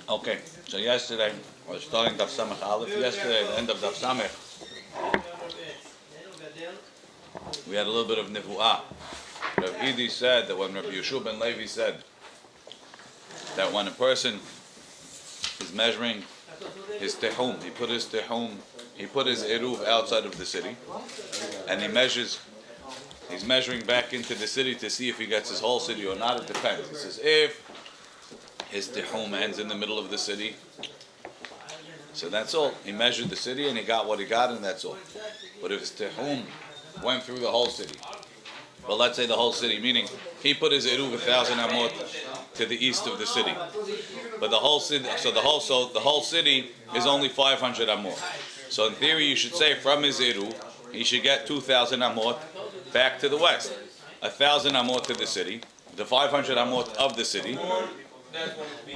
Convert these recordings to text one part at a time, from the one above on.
Okay, so yesterday, I was starting Daf Samech Aleph. Yesterday, at the end of Daf Samech, we had a little bit of Nevu'ah. Rabbi said that when Rabbi Yeshua ben Levi said that when a person is measuring his tehum, he put his eruv outside of the city, and he's measuring back into the city to see if he gets his whole city or not. It depends. He says if his tehum ends in the middle of the city, so that's all. He measured the city and he got what he got, and that's all. But if his tehum went through the whole city, well, let's say the whole city, meaning he put his eruv 1,000 amot to the east of the city, but the whole city, so the whole city is only 500 amot. So in theory, you should say from his eruv, he should get 2,000 amot back to the west, 1,000 amot to the city, the 500 amot of the city,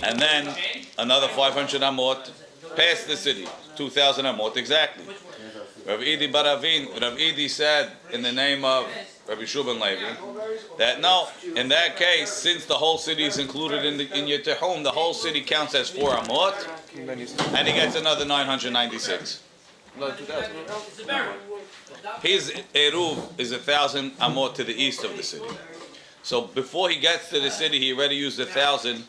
and then another 500 amot past the city, 2,000 amot exactly. Rav Idi said in the name of Rabbi Yeshua ben Levi that no, in that case, since the whole city is included in your tehum, the whole city counts as 4 amot, and he gets another 996. His eruv is 1,000 amot to the east of the city. So before he gets to the city, he already used 1,000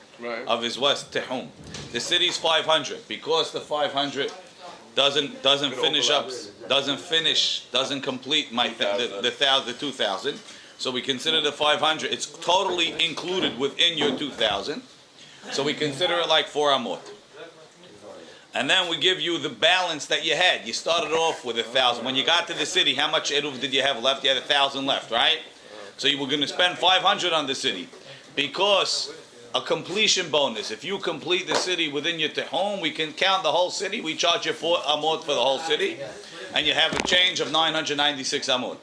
of his west tehum. The city's 500 because the 500 doesn't complete the 2,000. So we consider the 500. It's totally included within your 2,000. So we consider it like 4 amot. And then we give you the balance that you had. You started off with 1,000. When you got to the city, how much eruv did you have left? You had 1,000 left, right? So you were going to spend 500 on the city because a completion bonus. If you complete the city within your tehom, we can count the whole city. We charge you 4 amot for the whole city, and you have a change of 996 amot.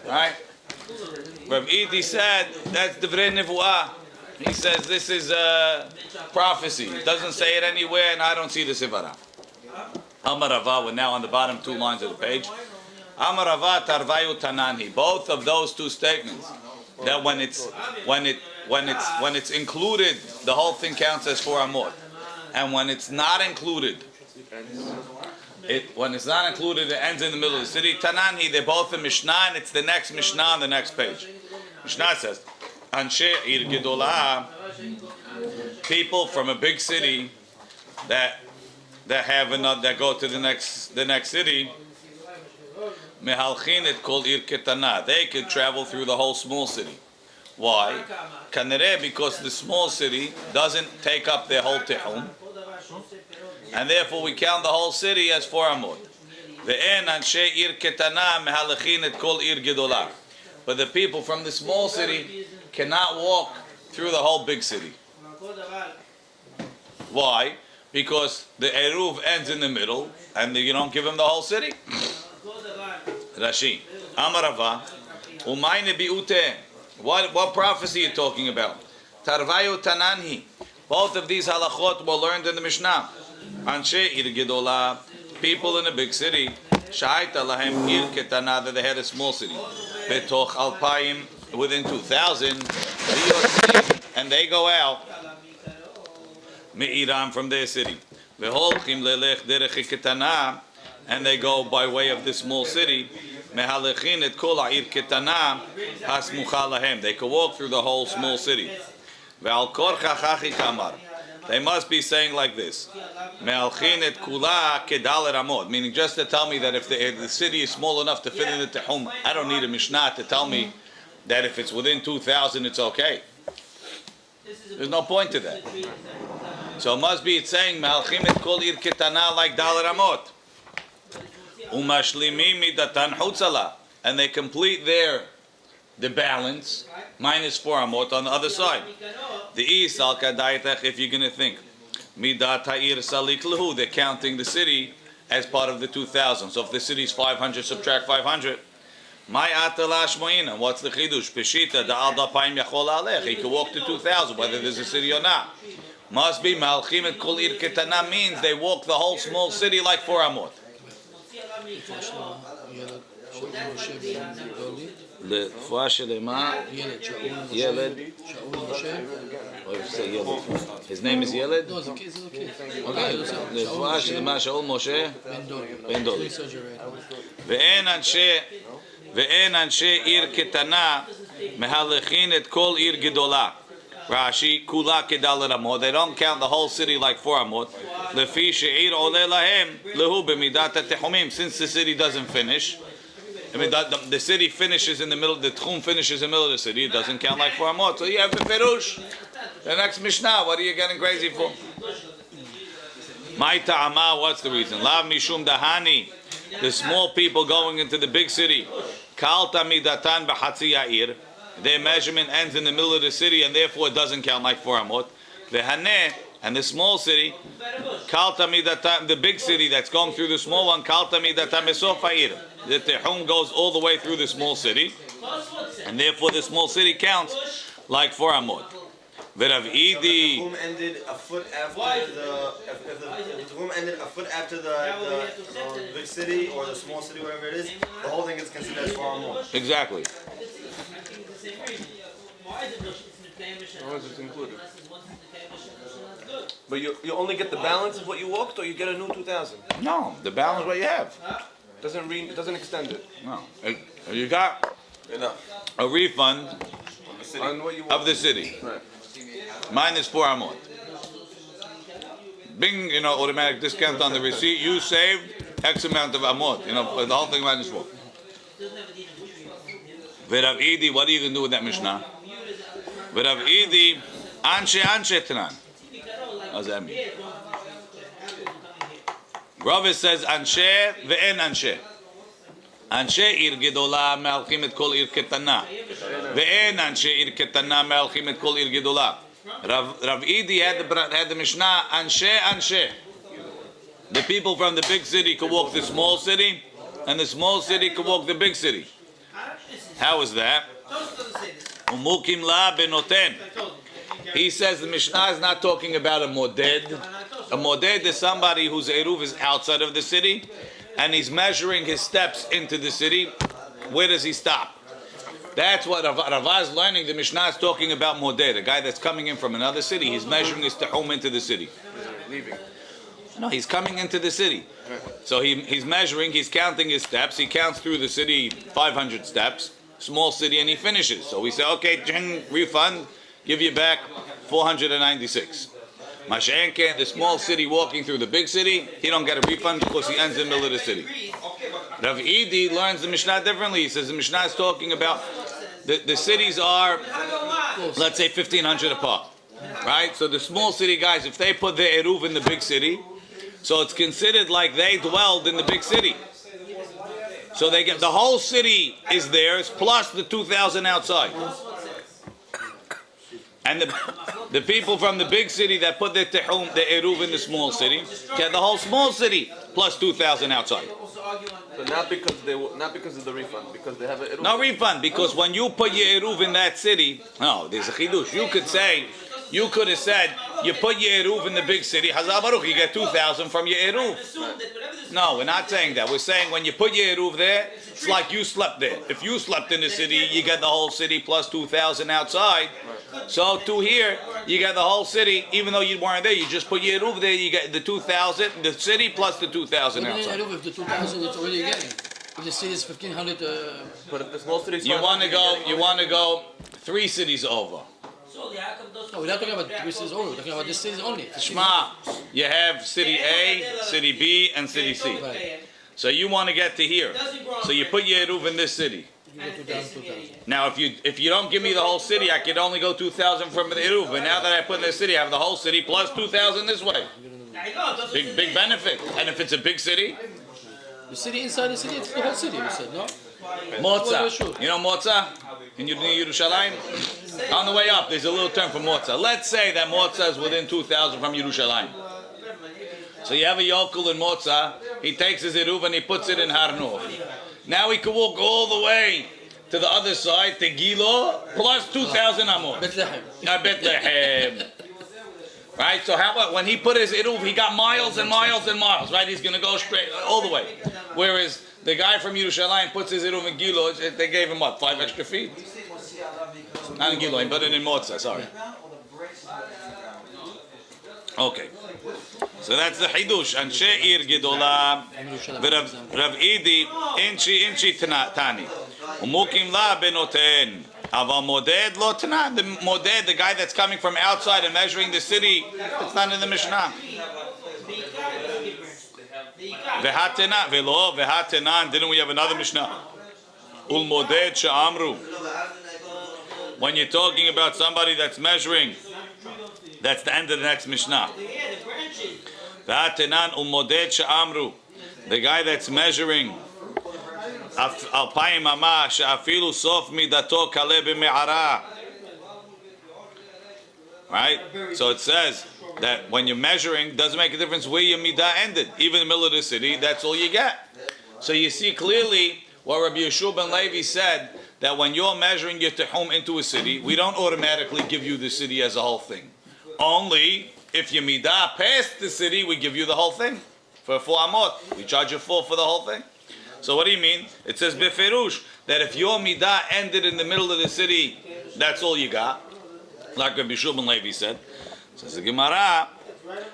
Right? Rabbi Idi said that's Divrei Nevuah. He says this is a prophecy. It doesn't say it anywhere, and I don't see the Sivara. Amar Rava, we're now on the bottom 2 lines of the page. Amar Rava tarvayu tananhi. Both of those 2 statements, that when it's included, the whole thing counts as 4 amot, and when it's not included, it ends in the middle of the city. Tananhi, they're both in Mishnah, and it's the next Mishnah on the next page. Mishnah says, Anshe ir gedolah, people from a big city that go to the next city. Mehalchin et kol ir ketana. They could travel through the whole small city. Why? Kanere, because the small city doesn't take up their whole tehum, and therefore we count the whole city as 4 amot. Ve'en anshe ir ketana mehalchin et kol ir gedolah. But the people from the small city cannot walk through the whole big city. Why? Because the eruv ends in the middle, and you don't give them the whole city. Rashi, Amar Rava, Umayne biute. What prophecy are you talking about? Tarvayu tananhi. Both of these halachot were learned in the Mishnah. Anshe ir gedolah, people in a big city. Shaita lahem ir ketana, that they had a small city. Betoch alpayim, within 2,000. And they go out me'iram, from their city. Veholchim lelech derech ketana, and they go by way of the small city. Mehalechin et kol ha'ir ketana hasmucha lahem. They can walk through the whole small city. Ve'al korcha chachi kamar. They must be saying like this: Mehalchin et kula kedaler amot. Meaning, just to tell me that if the city is small enough to fit in the tehum, I don't need a mishnah to tell me that if it's within 2,000, it's okay. There's no point to that. So it must be it's saying Mehalchin et kol ir ketana like daler amot. Umashlimim midatan hutzala, and they complete the balance minus 4 amot on the other side. The east al kadaitach, if you're going to think midat ha'ir salik lahu, they're counting the city as part of the 2,000. So if the city's 500, subtract 500. My atalash moina. What's the chidush? Peshita da'al da'paim yachol alech. He can walk to 2,000 whether there's a city or not. Must be malchim et kol ir ketana, means they walk the whole small city like 4 amot. לרפואה שלמה, ילד, say Yeled? His name is Yeled? No, it's a kid. Okay. Lefuah Shedema Shaul Moshe Ben Dori. Ve'en anshe ir ketana mehalechin et kol ir gedola. Rashi kula kedal ramot. They don't count the whole city like 4 amot. Lefi she'ir ole lahem lehu b'midat tehumim. Since the city doesn't finish, I mean the city finishes in the middle. The tchum finishes in the middle of the city. It doesn't count like 4 amot. So you have the Ferush. The next Mishnah. What are you getting crazy for? My ta'ama. What's the reason? Lav mishum dahani. The small people going into the big city. Kalta midatan b'chatzi ya'ir. Their measurement ends in the middle of the city, and therefore it doesn't count like 4 amot. Vehaneh, and the small city, kalta midatan, the big city that's going through the small one, kalta midatan besof ha'ir. The tehum goes all the way through the small city, and therefore the small city counts like 4 amot. Veravidi. The tehum ended a foot after the tehum ended a foot after the big city or the small city, whatever it is. The whole thing is considered as 4 amot. Exactly. Otherwise it's included. But you only get the balance of what you walked, or you get a new 2,000? No, the balance what you have. It doesn't extend it. No, you got a refund On what you walked. of the city. Right. Minus 4 amot. Bing, automatic discount on the receipt. You saved X amount of amot. The whole thing minus 4. Veravidi, what are you going to do with that Mishnah? Veravidi, anshe tanan. What does that mean? Rabbi says anshe ve'en anshe. Anshe ir gedola me'alchim et kol ir ketana. Ve'en anshe ir ketana me'alchim et kol ir gedola. Rav Idi had the Mishnah anshe. The people from the big city could walk the small city, and the small city could walk the big city. How is that? Umukim la benoten. He says the Mishnah is not talking about a moded. A moded is somebody whose eruv is outside of the city, and he's measuring his steps into the city. Where does he stop? That's what Rava is learning. The Mishnah is talking about moded, a guy that's coming in from another city. He's measuring his tehum into the city. Leaving. No, he's coming into the city. So he's measuring, he's counting his steps. He counts through the city 500 steps. Small city, and he finishes. So we say, okay, refund, give you back 496. Mashenke, the small city walking through the big city, he don't get a refund because he ends in the middle of the city. Rav Idi learns the Mishnah differently. He says the Mishnah is talking about the cities are, let's say, 1,500 apart, right? So the small city guys, if they put their eruv in the big city, so it's considered like they dwelled in the big city. So they get the whole city is theirs plus the 2,000 outside, and the people from the big city that put their tehum, the eruv in the small city, get the whole small city plus 2,000 outside. So not because of the refund, because they have a eruv. No refund, because when you put your eruv in that city, no, there's a chidush. You could have said you put your eruv in the big city, Hazal Baruch, you get 2,000 from your eruv. No, we're not saying that. We're saying when you put your eruv there, it's like you slept there. If you slept in the city, you get the whole city plus 2,000 outside. So to here, you get the whole city, even though you weren't there. You just put your eruv there, you get the 2,000, the city plus the 2,000 outside. If the 2,000, it's already getting. If the city is 1,500, But if the small city is You want to go 3 cities over. no, we're not talking about 3 cities only. We're talking about this cities only. Shema, you have city A, city B, and city C. Right. So you want to get to here. So you put your eruv in this city. You go 2,000. Now, if you don't give me the whole city, I can only go 2,000 from the eruv. But now that I put in the city, I have the whole city plus 2,000 this way. Big benefit. And if it's a big city, The city inside the city, it's the whole city, you said, no? Motza. You know Motza? In Yerushalayim? On the way up, there's a little term for Motza. Let's say that Motza is within 2,000 from Yerushalayim. So you have a yokel in Motza, he takes his eruv and he puts it in Har Nof. Now he can walk all the way to the other side, to Gilo, plus 2,000 amot. Bethlehem. Bethlehem. Right? So how about when he put his eruv, he got miles and miles and miles, right? He's going to go straight, all the way. Whereas the guy from Yerushalayim puts his eruv in Gilo, they gave him what, 5 extra feet? Not in Gilo, but in Motza, sorry. Okay. So that's the Hidush. Anshe Ir Gedola. Rav Idi, Inchi Tani. Umukim La Benoten. Aval Moded Lo Tana. The Moded, the guy that's coming from outside and measuring the city, it's not in the Mishnah. Vehatena, Velo, Vehatenan. Didn't we have another Mishnah? Ul Moded Sha'amru. When you're talking about somebody that's measuring, that's the end of the next Mishnah. Vehatenan Ul Moded Sha'amru. The guy that's measuring. Alpayim Ama Sha'afilu Sof Midato Kale B'Me'ara. Right? So it says that when you're measuring, doesn't make a difference where your midah ended. Even in the middle of the city, that's all you get. So you see clearly what Rabbi Yeshua ben Levi said, that when you're measuring your tehum into a city, we don't automatically give you the city as a whole thing. Only if your midah passed the city, we give you the whole thing. For 4 amot, we charge you 4 for the whole thing. So what do you mean? It says beferush that if your midah ended in the middle of the city, that's all you got. Like Rabbi Yeshua ben Levi said. Says the Gemara,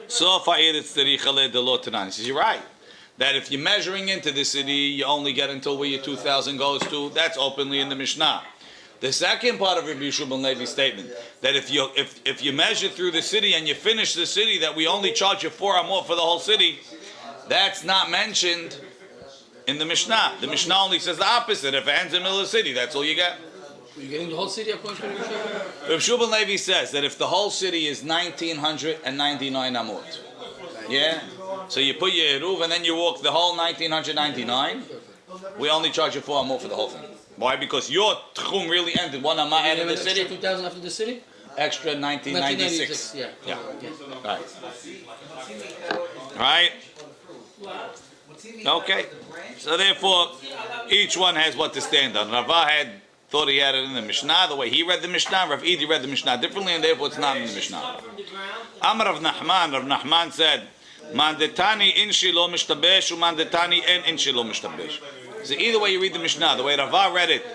so he says you're right. That if you're measuring into the city, you only get until where your 2,000 goes to. That's openly in the Mishnah. The second part of Rabbi Yeshua ben Levi's statement, that if you measure through the city and you finish the city, that we only charge you 4 amot for the whole city, that's not mentioned in the Mishnah. The Mishnah only says the opposite. If it ends in the middle of the city, that's all you get. You're getting the whole city according to Rabbi Yeshua? Rabbi Yeshua ben Levi says that if the whole city is 1,999 amot, yeah? So you put your Eruv and then you walk the whole 1,999, we only charge you 4 amot for the whole thing. Why? Because your tchum really ended 1 amot out of the city. Extra 2,000 after the city? Extra 1996. Yeah. Right. Okay. So therefore, each one has what to stand on. Rava thought he had it in the Mishnah, the way he read the Mishnah. Rav Idi read the Mishnah differently, and therefore it's not in the Mishnah. Amar Rav Nachman said, Mandetani inshi lo mishtabesh, mandetani en inshi lo mishtabesh. So either way you read the Mishnah, the way Rava read it,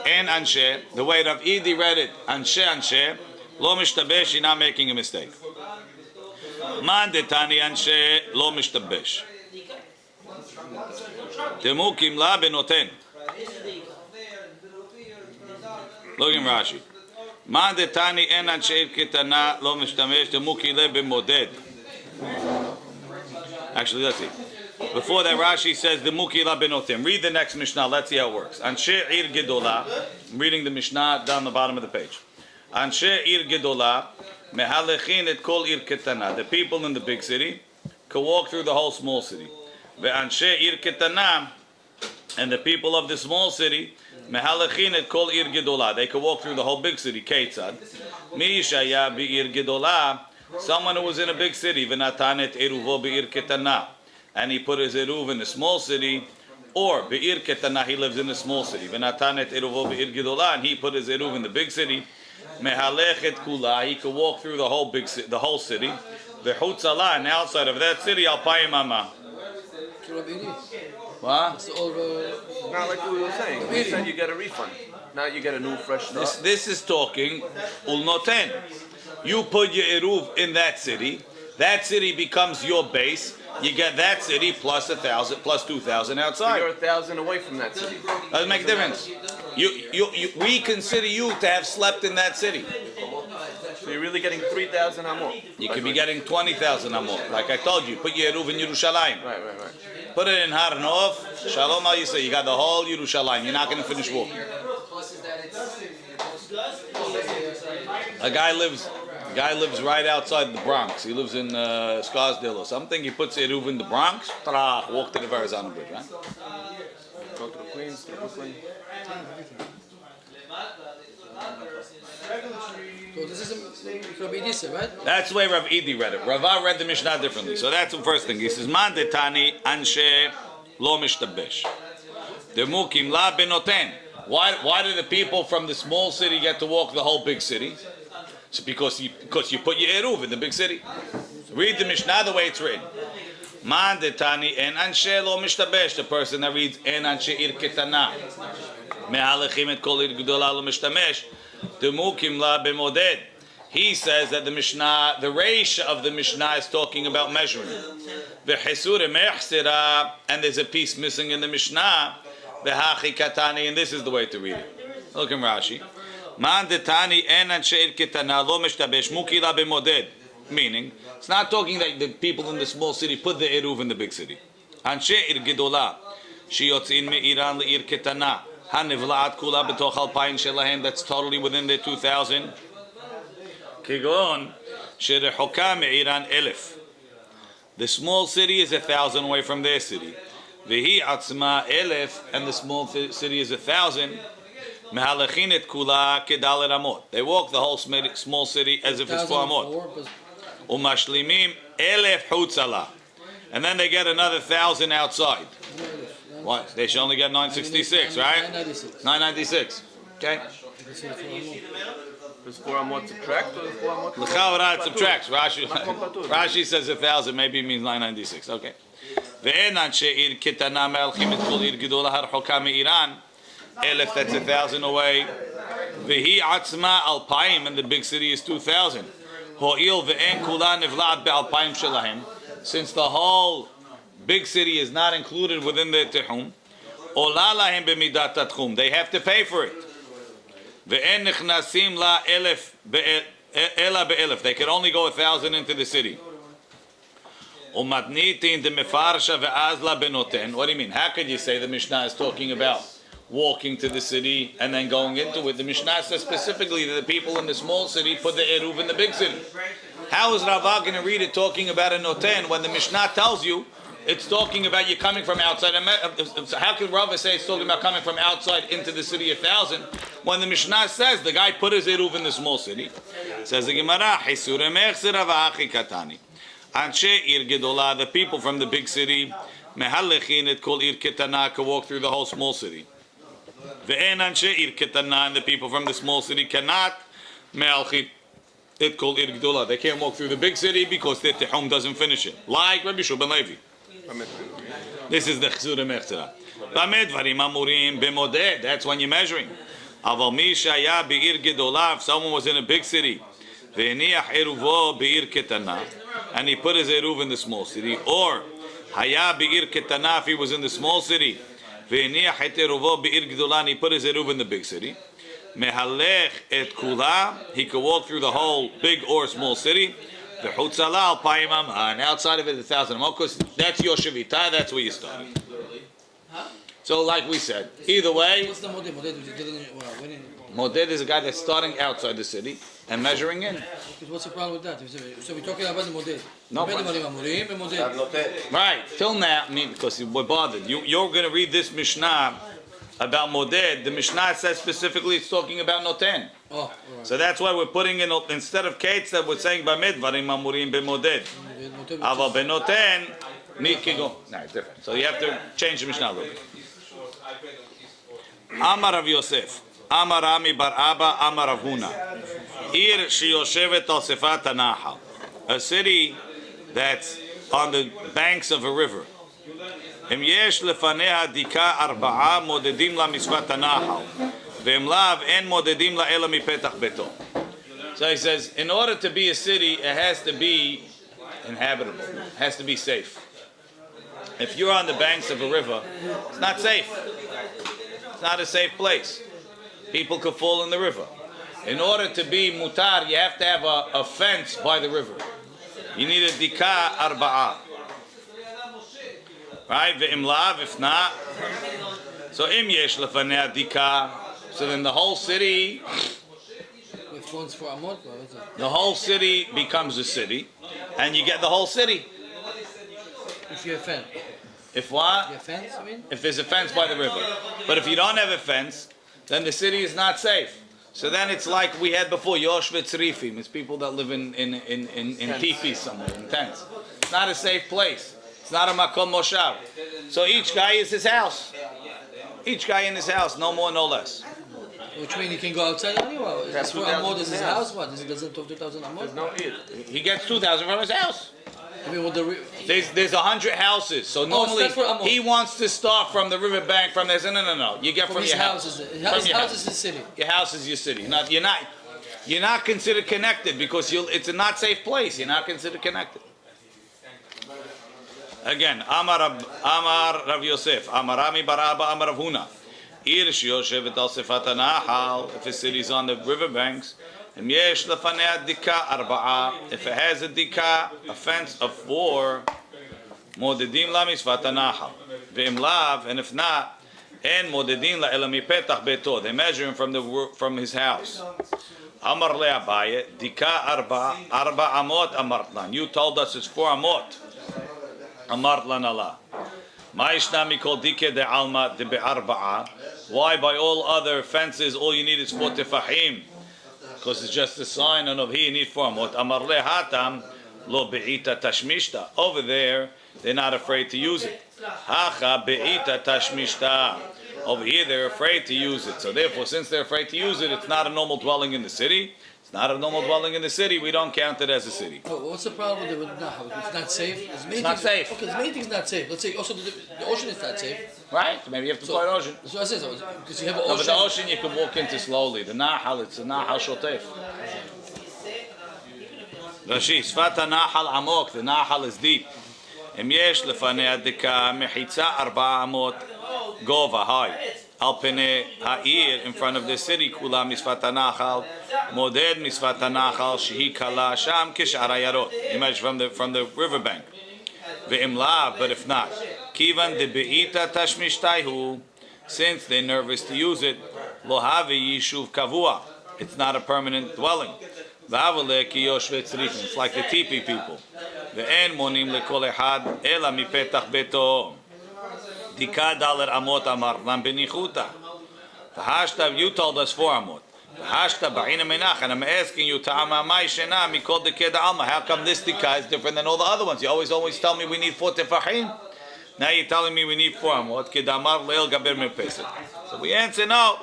en anshe, the way Rav Idi read it, anshe, lo mishtabesh, you're not making a mistake. Mandetani anshe, lo mishtabesh. Temukim la benoten. Look in Rashi. Mandetani en anshe kitana, lo mishtabesh, temuki le b'moded. Actually, let's see. Before that, Rashi says the mukila benotim. Read the next Mishnah. Let's see how it works. Anshe ir gedola. I'm reading the Mishnah down the bottom of the page. Anshe ir gedola mehalechin et kol ir ketana. The people in the big city can walk through the whole small city. Ve'anshe ir ketana, and the people of the small city mehalechin et kol ir gedola. They can walk through the whole big city. Keitzad mi shaya bi ir gedola. Someone who was in a big city, v'natanet eruvo be'ir ketana, and he put his eruv in a small city, or be'ir ketana, he lives in a small city, v'natanet eruvo be'ir gedola, and he put his eruv in the big city, mehalechet kula, he could walk through the whole city, v'chutzala, and outside of that city, alpayim ama. What? Not like we were saying. We said you get a refund. Now you get a new fresh start. This is talking ulnoten. You put your eruv in that city becomes your base. You get that city plus 1,000, plus 2,000 outside. So you're 1,000 away from that city. Doesn't make a difference. We consider you to have slept in that city. So you're really getting 3,000 amot. You could be getting 20,000 amot. Like I told you, put your eruv in Yerushalayim. Right. Put it in Har Nov, Shalom Al Yisrael. You got the whole Yerushalayim. You're not going to finish walking. A guy lives right outside the Bronx. He lives in Scarsdale or something. He puts Eruv in the Bronx. Walk to the Verrazano Bridge, right? Go to the Queens, to Brooklyn. So this is Rabbi Idisa, right? That's the way Rav Idi read it. Rava read the Mishnah differently. So that's the first thing. He says, Man detani anshe lo mishtabesh. Demukim la benoten. Why do the people from the small city get to walk the whole big city? It's because you put your eruv in the big city. Read the Mishnah the way it's written. Man detani en anshe lo mishtabesh. The person that reads en anshe ir ketana. Me'alechim et kol ir gdola lo mishtamesh. Demukim la b'moded. He says that the Mishnah, the Reish of the Mishnah is talking about measuring. And there's a piece missing in the Mishnah. And this is the way to read it. Look in Rashi. Meaning, it's not talking that the people in the small city put the Eruv in the big city. That's totally within the 2,000. The small city is 1,000 away from their city. And the small city is 1,000. They walk the whole small city as if it's 4 amot. And then they get another 1,000 outside. What? They should only get 966, right? 996. Okay. Does 4 amot subtract or 4 amot? L'chaora it subtracts. Rashi says 1,000. Maybe it means 996. Okay. Elef, that's 1,000 away. Vehi atzma alpaim, and the big city is 2,000. Ho'il ve'en kula nivla'at be'alpaim shelahem. Since the whole big city is not included within the tehum, ola lahem b'midat atchum. They have to pay for it. Ve'en nichnasim la elef ela be'elef. They can only go 1,000 into the city. Umatnitin de mefarsha ve'azla benoten. What do you mean? How could you say the Mishnah is talking about walking to the city and then going into it? The Mishnah says specifically that the people in the small city put the Eruv in the big city. How is Rabbi going to read it talking about a noten when the Mishnah tells you it's talking about you coming from outside? How can Rabbi say it's talking about coming from outside into the city 1,000 when the Mishnah says the guy put his Eruv in the small city? Says the Gemara, Anshe ir gedola, the people from the big city, mehallechin et kol ir ketana, can walk through the whole small city. Ve'en anshe ir ketana, and the people from the small city cannot mehalchin et kol ir gedola. They can't walk through the big city because the tehum doesn't finish it. Like Rabbi Ben Levi. This is the chzura mechzera. Bamed varim amurim b'moded. That's when you're measuring. Aval mi shaya be'ir gedola. If someone was in a big city, ve'niach eruvo be'ir ketana, and he put his eruv in the small city, or haya be'ir ketana, if he was in the small city, ve'niach et eruvo be'ir gedola, and he put his eruv in the big city, mehalech et kula, he could walk through the whole big or small city, ve'chutzala al payim amah, and outside of it 1,000 amah, because that's your shavita, that's where you start. So like we said, either way, What's the moded? moded is a guy that's starting outside the city and measuring in. What's the problem with that? So we're talking about the moded. No problem. Right, till now, I mean, because we're bothered. You're going to read this Mishnah about moded. The Mishnah says specifically it's talking about noten. Oh, right. So that's why we're putting in, instead of kates that we're saying bamid varim amurim b'moded. Aval benoten nikigo. No, it's different. So you have to change the Mishnah a little bit. Amar Rav Yosef, Amar Rami bar Abba, Amar Rav Huna. Ir sheyoshevet al sefat hanahal, a city that's on the banks of a river. Im yesh lefanea dika arba'a modedim la misfat hanahal, ve'im lav en modedim la ela mipetach beto. So he says, in order to be a city, it has to be inhabitable, it has to be safe. If you're on the banks of a river, it's not safe. It's not a safe place. People could fall in the river. In order to be mutar, you have to have a fence by the river. You need a dika arba'a. Right? Ve'im lav, if not. So im yesh lefanea dika. So then the whole city, the whole city becomes a city, and you get the whole city. If you have fence. If what? You have fence, I mean? If there's a fence by the river. But if you don't have a fence, then the city is not safe. So then it's like we had before, Yoshvet Tzrifim. It's people that live in teepees somewhere, in tents. It's not a safe place. It's not a makom moshav. So each guy is his house. Each guy in his house, no more, no less. Which means he can go outside anyway. That's where Amod is his house. What? He doesn't have 2,000 Amod? No, he gets 2,000 from his house. I mean, There's 100 houses, so normally he wants to start from the riverbank. From there, no. You get from your house. His house is the city. Your house is your city. you're not considered connected because it's a not safe place. You're not considered connected. Again, Amar Rav Yosef, Amar Rami bar Abba, Amar Rav Huna. Ir sheyoshevet al sefat hanachal, if a city is on the riverbanks, and yesh lefanei dika arba'a, if it has a dika, a fence of 4, modedim la misvat hanachal, ve'im lav, and if not, en modedim la ela mipetach beto, they measure him from his house. Amar le Abaye, dika arba amot amartlan. You told us it's 4 amot. Amartlan Allah. Ma'ishnami kol dike de alma de be'arba'a. Why by all other fences all you need is 4 tefahim? Because it's just a sign, and over here you need 4 amot. Amar le hatam lo be'ita tashmishta. Over there they're not afraid to use it. Hacha be'ita tashmishta. Over here they're afraid to use it. So therefore, since they're afraid to use it, it's not a normal dwelling in the city. It's not a normal dwelling in the city. We don't count it as a city. Oh, what's the problem with Nahal? It's not safe. It's not safe. Okay, there's many things not safe. Let's say also the ocean is not safe. Right? Maybe you have to play an ocean. That's what I said. Because you have an No, ocean. but the ocean you can walk into slowly. The Nahal, it's a Nahal Shotef. Rashi, Sfat Nahal Amok. The Nahal is deep. Em yesh lefanei adika mechitza 4 amot gova high. Al pene ha'ir, in front of the city, kula misfat hanachal, moded misfat hanachal, shehi kala sham kishar hayarot. Imagine from the riverbank. Ve'im lav, but if not, kivan de be'ita tashmishtayhu, since they're nervous to use it, lo havi yishuv kavua. It's not a permanent dwelling. V'avale ki yoshve tzrifim. It's like the teepee people. Ve'en monim lekol echad ela mipetach beto. Dika daler amot amartlan benichuta. V'hashtav, you told us 4 amot. V'hashtav ba'ina menach, and I'm asking you, ta'ama mai shena mikol dike da'alma. How come this dika is different than all the other ones? You always tell me we need 4 tefachim. Now you're telling me we need 4 amot. Kedamar leil gaber merpeset. So we answer no,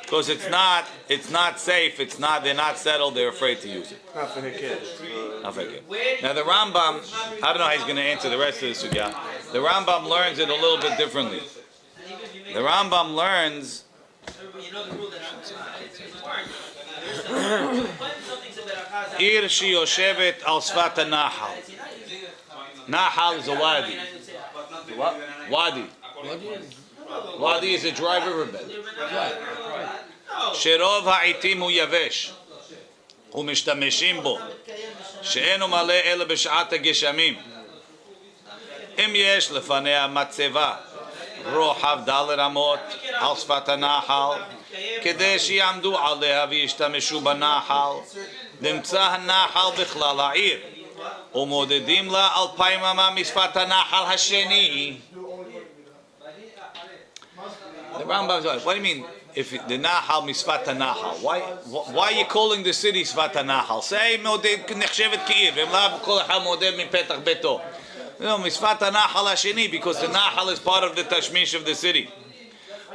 because it's not safe. They're not settled. They're afraid to use it. Not for her kids. Not for her kids. Now the Rambam, I don't know how he's going to answer the rest of the sugya. The Rambam learns it a little bit differently. The Rambam learns. Ir sheyoshevet al sfat nahal. Nahal is a wadi. What? Wadi. Wadi is a dry riverbed. Sherov ha'itim hu yavesh. ומשתמשים בו, שאינו מלא אלא בשעת הגשמים. אם יש לפניה מצבה, רוחב 4 אמות על שפת הנחל, כדי שיעמדו עליה וישתמשו בנחל, נמצא הנחל בכלל העיר, ומודדים לה 2,000 אמה משפת הנחל השני. The Rambam says, what do you mean? If the Nahal misfat Nahal, why are you calling the city Sfat Nahal? Say moded nechshevet ki'ir, v'mlav kol echad moded min petach beto. No, misfat Nahal hasheni, because the Nahal is part of the tashmish of the city.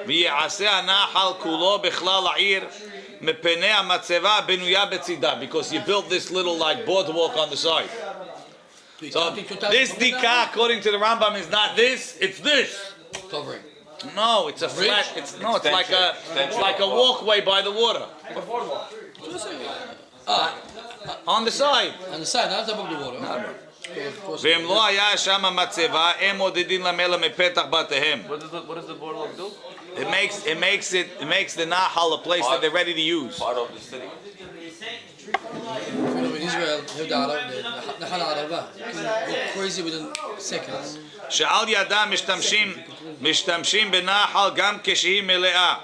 V'yaseh Nahal kulo bechlal ha'ir mepenei ha'matzeva benuya betzida, because you built this little like boardwalk on the side. So this dika, according to the Rambam, is not this; it's this. Covering. No, it's a flat. It's like a walkway by the water. On the side. On the side, not above the water. ואם לא היה שם מצבה, הם מודדים למעלה מפתח בתיהם. What does the boardwalk do? It makes the Nahal a place that they're ready to use. Part of the city. In Israel, the Nahal Arava crazy within seconds. שעל ידם משתמשים בנחל גם כשהיא מלאה.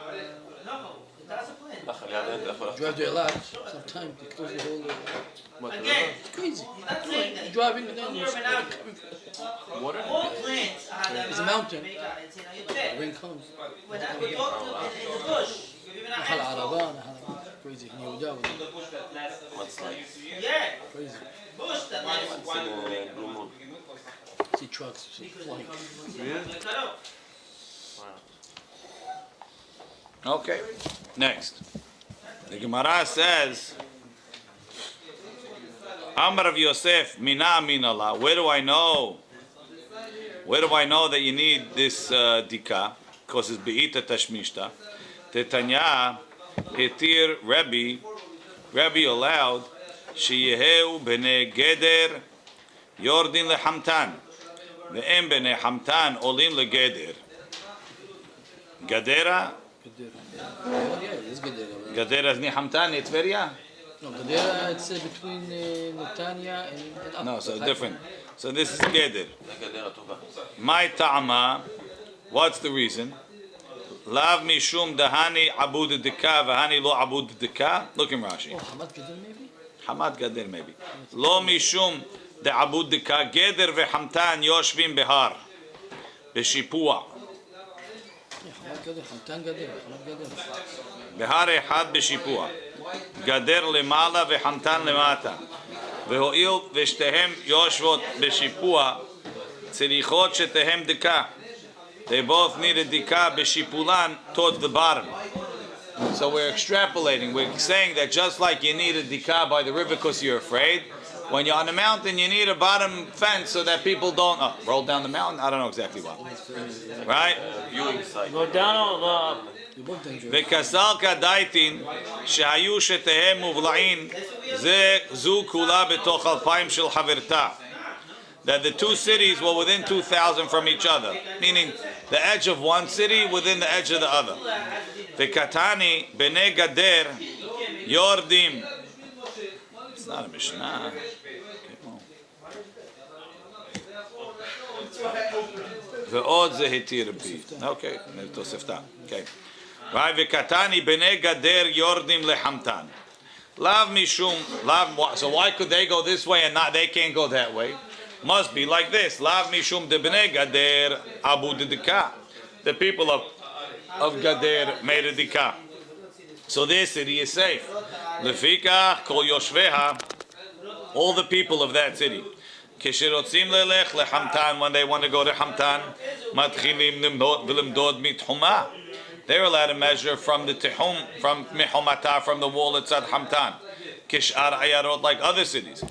Drive there a lot. Sometimes they close the whole. It's crazy. Driving and then Water? it's a mountain. The rain comes. Nahal Arava, crazy. What's like? Crazy. See trucks flying. Okay, next. The Gemara says, Amar of Yosef, Mina Minallah. Where do I know that you need this dika? Because it's Be'ita Tashmishta. Tetanya, Etir Rabbi, Rabbi allowed sheyeheu b'nei geder yordin lehamtan, ve'em b'nei hamtan olim legeder. Gadera? Yeah, it's Gadera. Gadera is ni hamtan, ni Tveria? No, Gadera, it's between Netanya and No, so different. So this is Geder. My ta'ama, what's the reason? Lav mishum dahani abud dika v'hani lo abud dika. Look in Rashi. Oh, Hamad Gadera maybe? Hamad Gader maybe. Lo mishum de abud dika Geder v'hamtan yoshvim behar. B'shipua. Yeah, Hamad Gadera, Hamtan Gadera, Hamad Gadera. בהר אחד בשיפוע, גדר למעלה וחמתן למטה, והואיל ושתיהם יושבות בשיפוע, צריכות שתיהם דקה. They both need a דקה בשיפולן towards the bottom. So we're extrapolating, we're saying that just like you need a dika by the river because you're afraid, when you're on the mountain you need a bottom fence so that people don't roll down the mountain, I don't know exactly what. Right? Go down or up. וכסל כדאיתין שהיו שתיהם מובלעים זו כולה בתוך 2,000 של חברתה. That the two cities were within 2,000 from each other, meaning the edge of one city within the edge of the other. וכתני בני גדר יורדים. It's not a Mishnah. ועוד זה התיר בי. אוקיי, תוספתא. אוקיי. Right, v'katani b'nei gader yordim lehamtan. Lav mishum, lav. So why could they go this way and not? They can't go that way. Must be like this. Lav mishum de b'nei gader abu dika. The people of Gader made a dika. So their city is safe. Lefikach kol yoshveha. All the people of that city. Kishirotzim lelech lehamtan. When they want to go to Hamtan, matchilim v'limdod mithuma. They're allowed to measure from the Tehum, from Mihomata, from the wall at Tzad Hamtan. Kishar Ayarot, like other cities.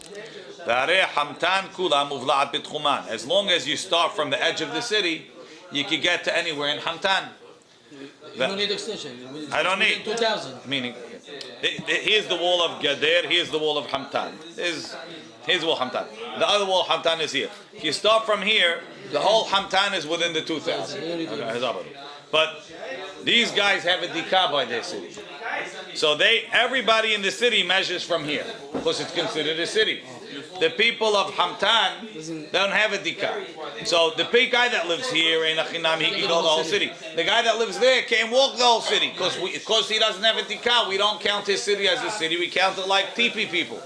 Hamtan kula muvla'at bitchuman. As long as you start from the edge of the city, you can get to anywhere in Hamtan. You don't need extension. I don't need. 2,000. Meaning, here's the wall of Gader, here's the wall of Hamtan. Here's the wall of Hamtan. The other wall of Hamtan is here. If you start from here, the whole Hamtan is within the 2,000. Okay, but these guys have a dika by their city. So everybody in the city measures from here, because it's considered a city. The people of Hamtan don't have a dika. So the big guy that lives here in Achinam, he can go the whole city. The guy that lives there can't walk the whole city, because he doesn't have a dika. We don't count his city as a city, we count it like teepee people.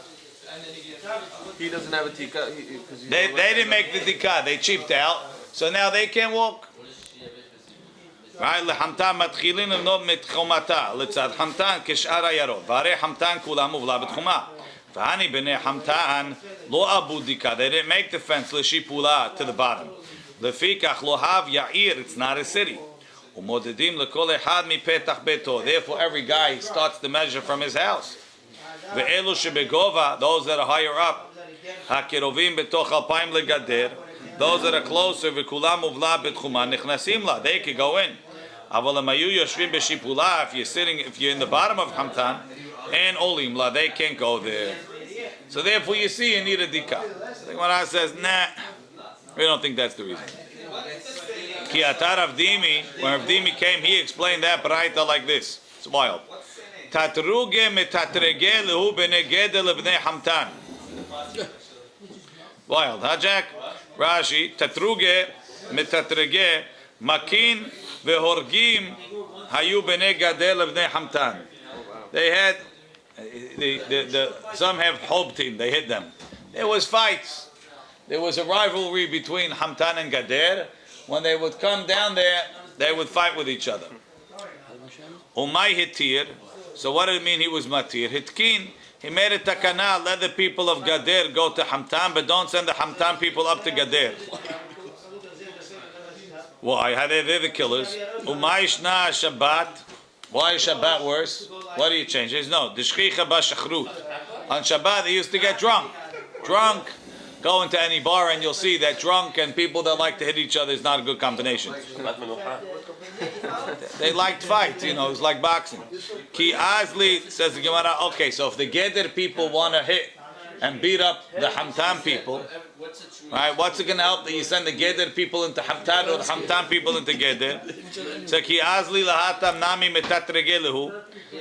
He doesn't have a tika. They didn't make the dika, they cheaped out, so now they can't walk. Right, לחמתן מתחילים למנות מתחומתה לצד חמתן כשאר הירוק והרי חמתן כולה מובלה בתחומה והני בני חמתן לא אבו דיקה. They didn't make the fence לשיפולה to the bottom. לפיכך לא הב יעיר, it's not a city. ומודדים לכל אחד מפתח ביתו. Therefore every guy starts to measure from his house. ואלו שבגובה, those that are higher up, הקרובים בתוך 2,000 לגדר, those that are closer וכולם מובלה בתחומה נכנסים לה, they can go in. אבל אם היו יושבים בשיפולה, if you're in the bottom of Hamtan, and olim la, they can't go there. So therefore you see you need a dika. The Gemara says, nah, we don't think that's the reason. Ki atar Rav Dimi, when Rav Dimi came, he explained that baraita like this. It's wild. Tatruge metatrege lehu b'nei geder lebnei Hamtan. Wild, huh, Jack? Rashi, tatruge metatrege makin vehorgim hayu b'nei gader lebnei Hamtan. They had, some have hobtim, they hit them. There was fights. There was a rivalry between Hamtan and Gader. When they would come down there, they would fight with each other. Umay hitir. So what did it mean he was matir? Hitkin. He made a takana, let the people of Gader go to Hamtan, but don't send the Hamtan people up to Gader. Why? They're the killers. Umay shna Shabbat. Why is Shabbat worse? What do you change? There's no. On Shabbat they used to get drunk. Go into any bar and you'll see that drunk and people that like to hit each other is not a good combination. They liked fights, it was like boxing. Ki azli, says the Gemara, okay, so if the Geder people want to hit and beat up the Hamtan people, right, what's it going to help that you send the Geder people into Hamtan or the Hamtan people into Geder? So ki azli lahatam nami metat regelehu,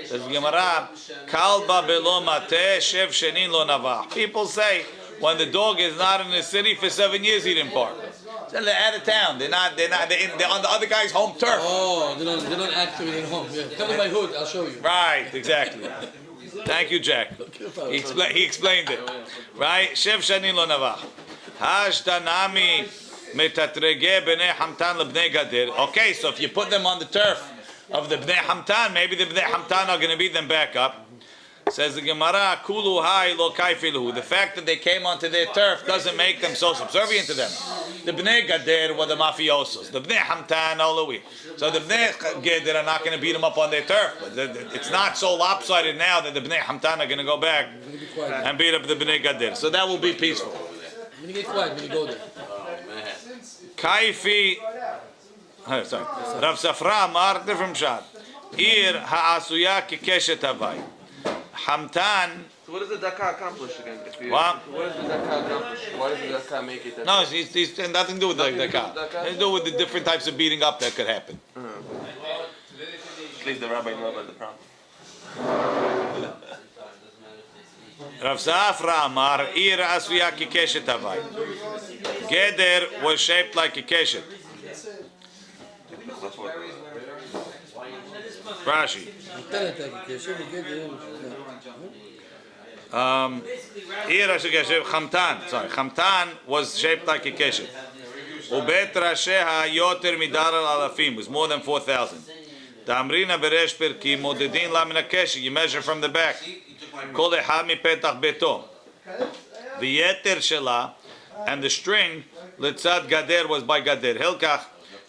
says the Gemara, kalba belo mate, shev shenin lo navah. People say, when the dog is not in the city for 7 years, he didn't bark. So they're out of town. They're on the other guy's home turf. Oh, they're not active at home. Yeah. Come in my hood, I'll show you. Right, exactly. Thank you, Jack. He explained it. Right? Shev shani lo navach. Hashtanami metatrege b'nei hamtan lebnei gader. Okay, so if you put them on the turf of the bnei hamtan, maybe the bnei hamtan are going to beat them back up. Says the Gemara, Kulu hai lo kaifiluhu. The fact that they came onto their turf doesn't make them so subservient to them. The Bnei Gader were the mafiosos. The Bnei Hamtan, Olawi. So the Bnei Gader are not going to beat them up on their turf. But it's not so lopsided now that the Bnei Hamtan are going to go back and beat up the Bnei Gader. So that will be peaceful. I'm going to get quiet when you go there. Kaifi, sorry. Rav Safra Amar, different shot. Ir ha'asuya kikeshet havai. Hamtan. So what does the Daka accomplish again? What? What does the Daka accomplish? Why does the Daka make it? No, it's nothing to do with the Daka. It's to do with the different types of beating up that could happen. At least the Rabbi know about the problem. Rav Safra Amar, Ir Asuya Kikeshet Havai. Geder was shaped like a keshet. Rashi. Chamtan was shaped like a keshet. Ubet rasheha yoter midar al alafim was more than 4,000. Damrina beresh perkim modedin la min keshet. You measure from the back. Kol echad mi petach beto. The yeter shela and the string letzad gader was by gader. Hilkach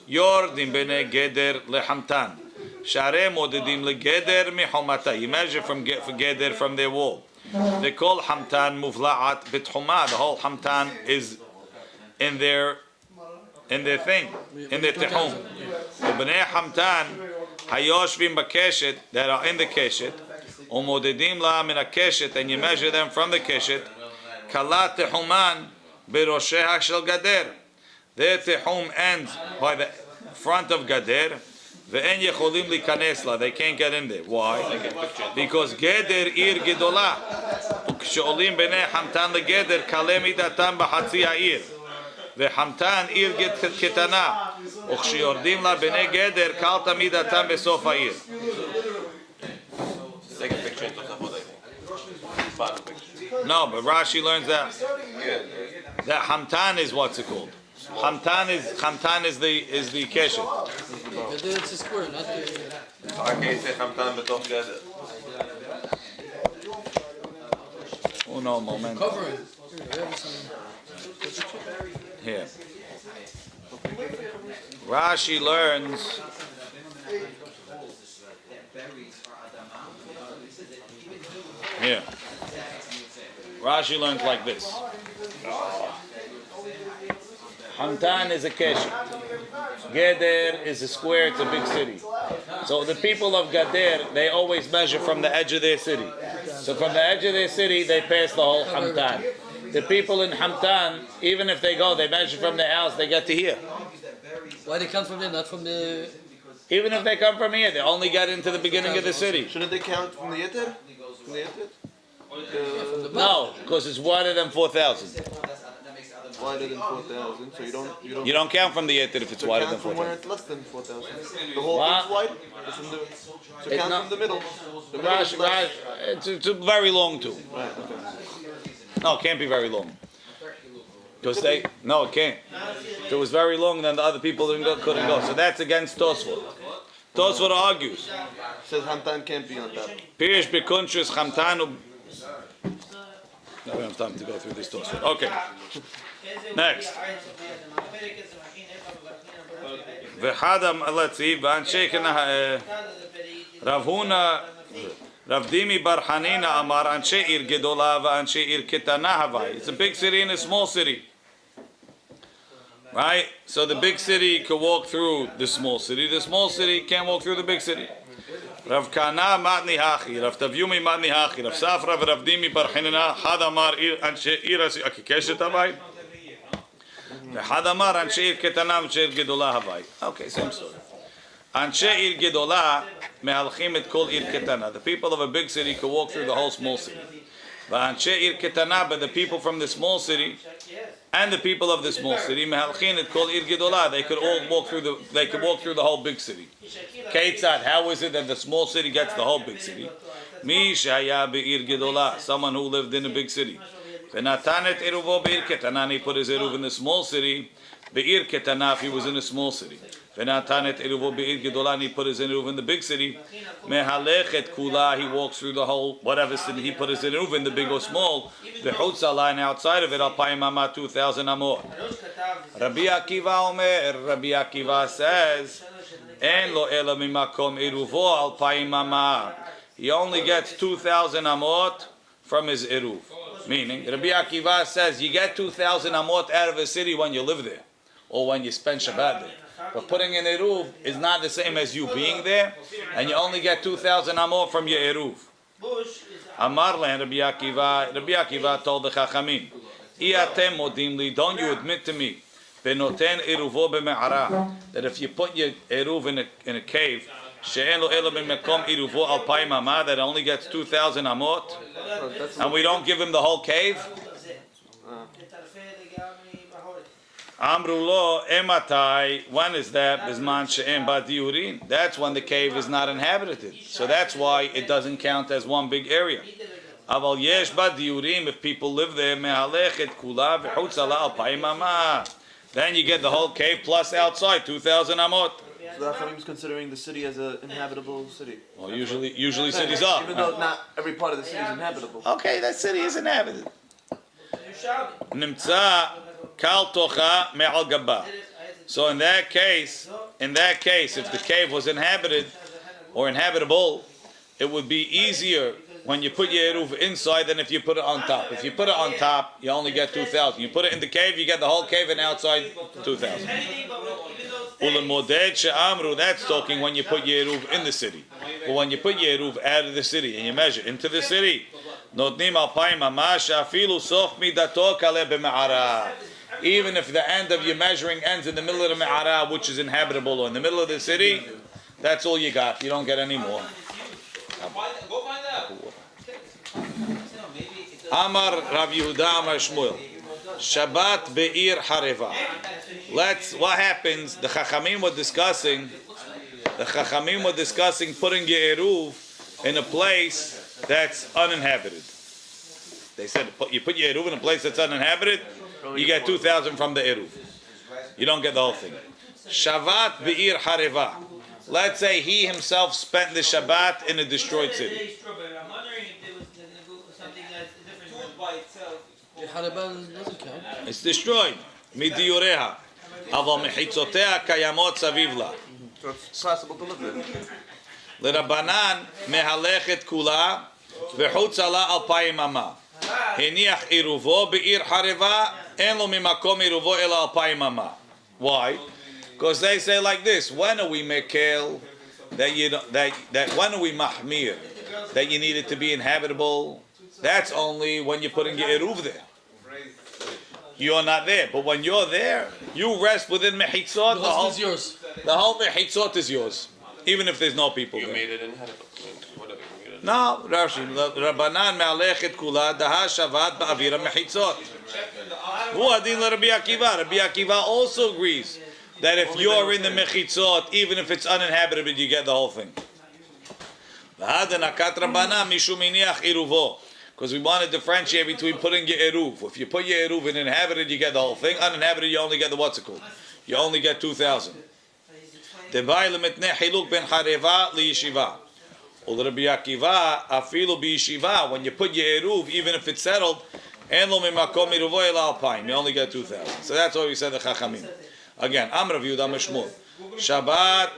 yordim bene geder lehamtan. Share modedim legeder mihomata. You measure from geder from their wall. They call hamtan muvla'at bithuma. The whole hamtan is in their thing, in their tehum. The bnei hamtan hayoshvim bakeshet that are in the keshet. Umodedim la min keshet, and you measure them from the keshet. Kalat tehuman berosheha shel gader. Their tehum ends by the front of gader. Ve'en yecholim likanes la. They can't get in there. Why? Because geder ir gedola. Uksholim bnei hamtan legeder kalem idatam b'chatzi ha'ir. Ve'hamtan ir ketana. Ukshiyordim la bnei geder kalta midatam besof ha'ir. Take a picture. No, but Rashi learns that hamtan is what's it called? Hamtan is the keshet. It's a square, not the... I can't say Hamtan between together. Uno momento. Covering. Here. Rashi learns. Here. Rashi learns like this. Hamtan is a keshet. Geder is a square, it's a big city. So the people of Gader, they always measure from the edge of their city. So from the edge of their city, they pass the whole Hamtan. The people in Hamtan, even if they go, they measure from their house, they get to here. Why they come from there, not from the... Even if they come from here, they only get into the beginning of the city. Shouldn't they count from the Yeter? From the Yeter? No, because it's wider than 4,000. Wider than 4,000, so You don't count from the Yeter if it's wider than from when 4,000. it's less than 4,000. The whole What? thing's wide. So count not- from the middle. The middle is Rashi, less. it's very long too. Right, okay. No, it can't be very long. Because it can't. If it was very long, then the other people couldn't go. So that's against Tosfot. Tosfot argues. Says Hamtan can't be on top. Pirish bekunshus chamtanu. No, we don't have time to go through this Tosfot. Okay. Next. V'chadam, let's see. V'anshei Rav Huna, Rav Dimi Bar Hanina Amar Anshe Ir Gedola v'Anshe Ir Ketana Havai. It's a big city and a small city. Right? So the big city could walk through the small city. The small city can't walk through the big city. Rav Kana matni hachi, Rav Tavyumi matni hachi, Rav Safra Rav Dimi bar Chinina, Hadamar anshe irasi akikeshet havai. Hadamar anshe ir ketana anshe ir gedola havai. Okay, same story. Anshe ir gedola mehalchim et kol ir ketana. The people of a big city could walk through the whole small city. Anshe ir ketana, but the people from the small city and the people of the small city, mehalchin et kol ir gedola, they could all walk through the whole big city. Keitzad, how is it that the small city gets the whole big city? Mi shaya be'ir gedola, someone who lived in a big city. V'natanet eruvo be'ir ketana, he put his eruv in the small city. Be'ir ketana, if he was in a small city. V'natanet eruvo be'ir gedola, he put his eruv in the big city. Mehalechet kula, he walks through the whole whatever city he put his eruv in, the big or small. V'chutza line outside of it, alpayim ama 2,000 amor. Rabbi Akiva omer, Rabbi Akiva says, En lo ela mimakom eruvo alpayim ama. He only gets 2,000 amot from his eruv. Meaning, Rabbi Akiva says you get 2,000 amot out of a city when you live there, or when you spend Shabbat there. But putting in eruv is not the same as you being there, and you only get 2,000 amot from your eruv. Amar le Rabbi Akiva told the Chachamim, Iatem modim li, don't you admit to me, benoten eruvo b'me'ara, that if you put your eruv in a cave, she'en lo ela b'mekom eruvo alpayim amah, that only gets 2,000 amot, and we don't give him the whole cave? Amru lo ematai, when is that? Bizman she'en badiurin. That's when the cave is not inhabited. So that's why it doesn't count as one big area. Aval yesh badiurim, if people live there, mehalechet kula v'chutz ala alpayim amah. Then you get the whole cave plus outside 2,000 amot. So the Chachamim is considering the city as an inhabitable city. Well, usually cities are. Even though not every part of the city is inhabitable. Okay, that city is inhabited. Nimtza kal tocha me'al gabba. So in that case, if the cave was inhabited or inhabitable, it would be easier when you put your eruv inside than if you put it on top. If you put it on top, you only get 2,000. You put it in the cave, you get the whole cave, and outside 2,000. Ulemoded she'amru, that's talking when you put your eruv in the city. But when you put your eruv out of the city and you measure into the city, notnim alpayim amash afilu soch midato kale b'me'ara. Even if the end of your measuring ends in the middle of the me'ara, which is inhabitable, or in the middle of the city, that's all you got. You don't get any more. Amar Rav Yehuda Amar Shmuel, Shabbat be'ir hareva. What happens? The Chachamim were discussing putting your eruv in a place that's uninhabited. They said you put your eruv in a place that's uninhabited, you get 2,000 from the eruv. You don't get the whole thing. Shabbat be'ir hareva. Let's say he himself spent the Shabbat in a destroyed city. It's destroyed. Midiyureha. Aval mechitzotea kayamot saviv la. So it's possible to live there. L'Rabbanan mehalechet kula v'chutz ala alpayim amah. Heniach iruvo be'ir hareva en lo mimakom iruvo ela alpayim amah. Why? Because they say like this: when are we mekel that when are we mahmir that you need it to be inhabitable? That's only when you're putting your eruv there. You're not there, but when you're there, you rest within mechitzot. The whole is yours. The whole mechitzot is yours, even if there's no people there. You made it inhabitable. No, Rashi, Rabbanan me'alechet kula daha shavat ba'avira mechitzot. Hu adin Rabbi Akiva. Rabbi Akiva also agrees that if you're in the mechitzot, even if it's uninhabited, you get the whole thing. Because we want to differentiate between putting your eruv. If you put your eruv in inhabited, you get the whole thing. Uninhabited, you only get the what's it called? You only get 2,000. When you put your eruv, even if it's settled, you only get 2,000. So that's why we said the Chachamim. Again, Amr Yehuda Meshmul. Shabbat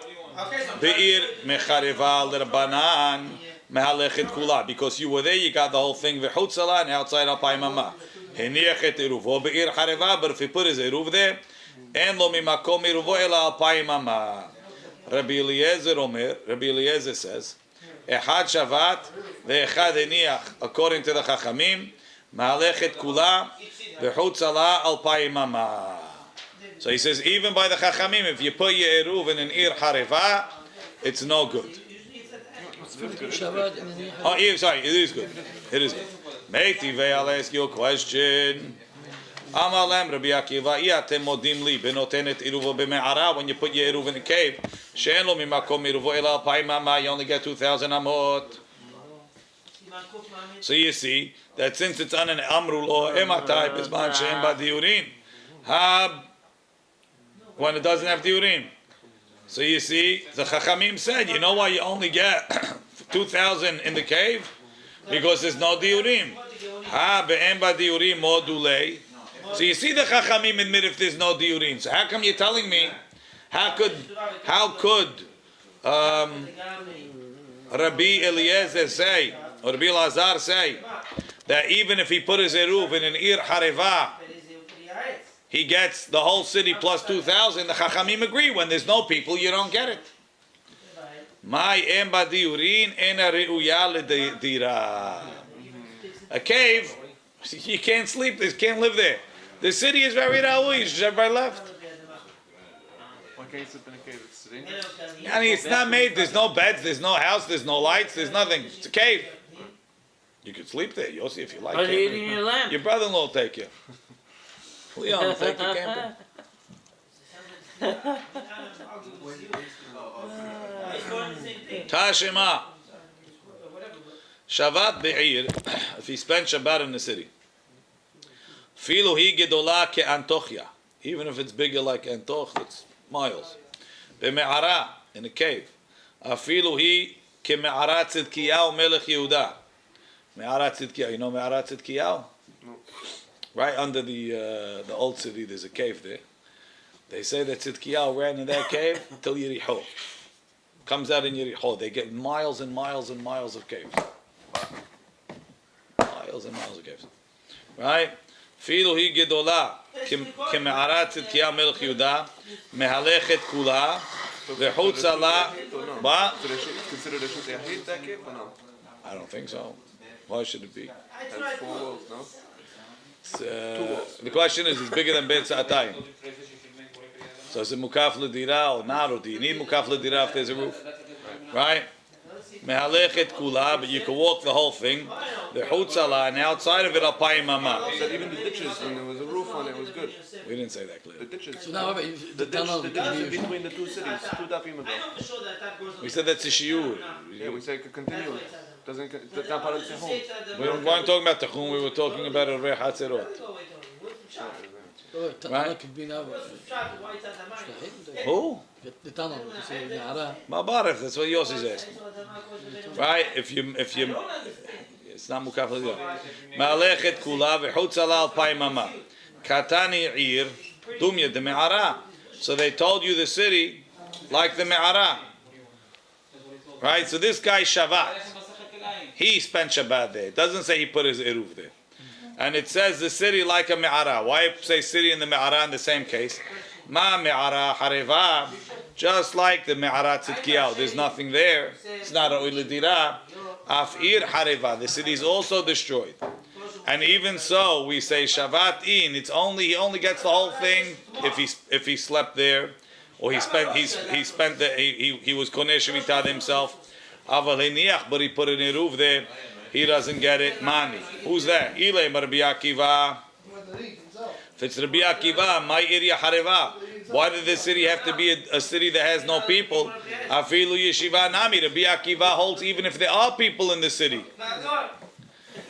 be'ir mechareva l'Rabbanan mehalechet kula. Because you were there, you got the whole thing. V'chutzala and outside alpayim amah. Heniachet eruvo be'ir hareva. But if he put his eruv there, En lo mimakom iruvo ela alpayim ama. Rabbi Eliezer says, Echad shavat ve'echad heniach, according to the Chachamim, ma'alechet kula ve'chutz ala alpayim ama. So he says, even by the Chachamim, if you put your Eruvin in Ir Hareva, it's no good. Oh, sorry, it is good. It is good. Meiti, I'll ask you a question. Amalem Rabbi Akiva, iatem modim li benotenet iruvo b'me'ara. When you put your Eruv in a cave, she'en lo mimakom iruvo ela alpayim ama, you only get 2,000 amot. So you see that since it's on an amru lo ematai bisman she'en ba diurin, when it doesn't have diurin. So you see, the Chachamim said, you know why you only get 2,000 in the cave? Because there's no diurim. Be'en ba diurim modulei. So you see the Chachamim admit if there's no diurim. So how come you're telling me, how could Rabbi Eliezer say, or Rabbi Elazar say, that even if he put his Eruv in an Ir Hareva, he gets the whole city plus 2,000. The Chachamim agree. When there's no people, you don't get it. A cave, you can't sleep. You can't live there. The city is very raui. Everybody left. Why can't you sleep in a cave? It's sitting. I mean, it's not made. There's no beds. There's no house. There's no lights. There's nothing. It's a cave. You could sleep there, Yossi, if you like. Are you eating your lamb? Your brother-in-law will take you. Leon, take you camping. Tashema. Shabbat be'ir. If he spent Shabbat in the city. Filu hi gedola ke Antochia. Even if it's bigger like Antoch, it's miles. Be'me'ara, in a cave. Afilu hi ke me'ara Tzidkiyahu melech Yehuda. Me'ara Tzidkiyahu. You know Me'ara Tzidkiyahu? No. Right under the old city, there's a cave there. They say that Tzidkiyahu ran in that cave till Yericho. Comes out in Yericho. They get miles and miles and miles of caves. Miles and miles of caves. Right? Filu hi gedola keme'ara Tzidkiyahu melech Yehuda mehalechet kula v'chutza la. What? So it's considered a Shut Yahid, that cave, or no? I don't think so. Why should it be? That's 4 walls, no? The question is, it's bigger than Beit Sa'atayim. So is it mukaf l'dira or not? Or do you need mukaf l'dira if there's a roof? Right? Mehalechet kula, but you can walk the whole thing. The chutzala, and outside of it, alpayim mama. So even the ditches, when there was a roof on it, was good. We didn't say that clearly. The ditches. So now the tunnel The ditches between the two cities, 2 dafim ago. We said that's a shiur. Yeah, we say it could continue. That's not part of the home. We weren't talking about Techum, we were talking about Rei Hatzerot. tunnel could be now. Who? The tunnel. Mabaref, that's what Yossi says. Right? If you it's not mukaf l'dira. Ma'alechet kula v'chutzala alpayim mama. Katani ir dumya de me'ara. So they told you the city like the me'ara. Right? So this guy Shavat, he spent Shabbat there. It doesn't say he put his Eruv there. And it says the city like a me'ara. Why say city and the me'ara in the same case? Ma me'ara hareva. Just like the me'ara Tzidkiyahu. There's nothing there. It's not a u'ledira. Af'ir hareva. The city is also destroyed. And even so, we say Shavat in. It's only he only gets the whole thing if he slept there, or he was koneh shevitad himself. Aval heniach, but he put an eruv there. He doesn't get it. Mani. Who's that? Ilay Rabbi Akiva. If it's Rabbi Akiva, my area hareva. Why did this city have to be a city that has no people? Afilu yeshiva nami. Rabbi Akiva holds even if there are people in the city.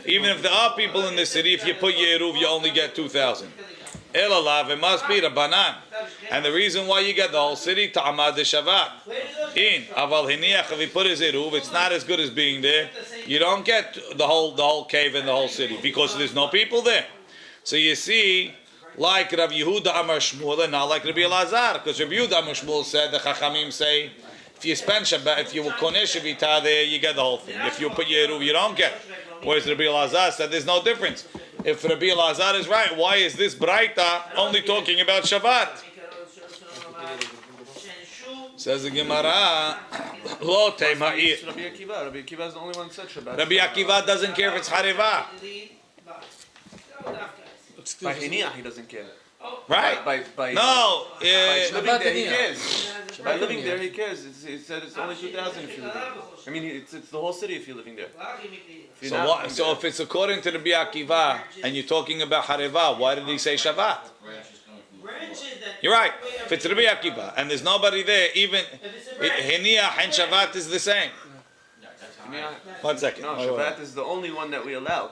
Even if there are people in the city, if you put Yeruv, you only get 2,000. Elalav, it must be Rabbanan. And the reason why you get the whole city, Ta'amad de Shavat. In Aval Hiniach, if you put his Yeruv, it's not as good as being there. You don't get the whole cave and the whole city because there's no people there. So you see, like Rav Yehuda Amar Shmuel and not like Rabbi Elazar, because Rav Yehuda Amar Shmuel said, the Chachamim say, if you spend Shabbat, if you will koneh shevitah there, you get the whole thing. If you put Yeruv, you don't get. Whereas Rabbi Elazar said there's no difference. If Rabbi Elazar is right, why is this Braita only talking about Shabbat? Says the Gemara, Lo Teima'ir. Rabbi Akiva. Rabbi Akiva is the only one who said Shabbat. Rabbi Akiva doesn't care if it's Hareva. By Hiniah, he doesn't care. Right? By No. living there, he Hiniah. cares. By living there, he cares. It said it's only 2,000 if you live there. I mean, it's the whole city if you're living there. If you're not living So there. if it's according to Rabbi Akiva and you're talking about Hareva, why did he say Shabbat? You're right. If it's Rabbi Akiva and there's nobody there, even Hiniah and Shabbat is the same. Hiniah, 1 second. no, Shabbat is the only one that we allow,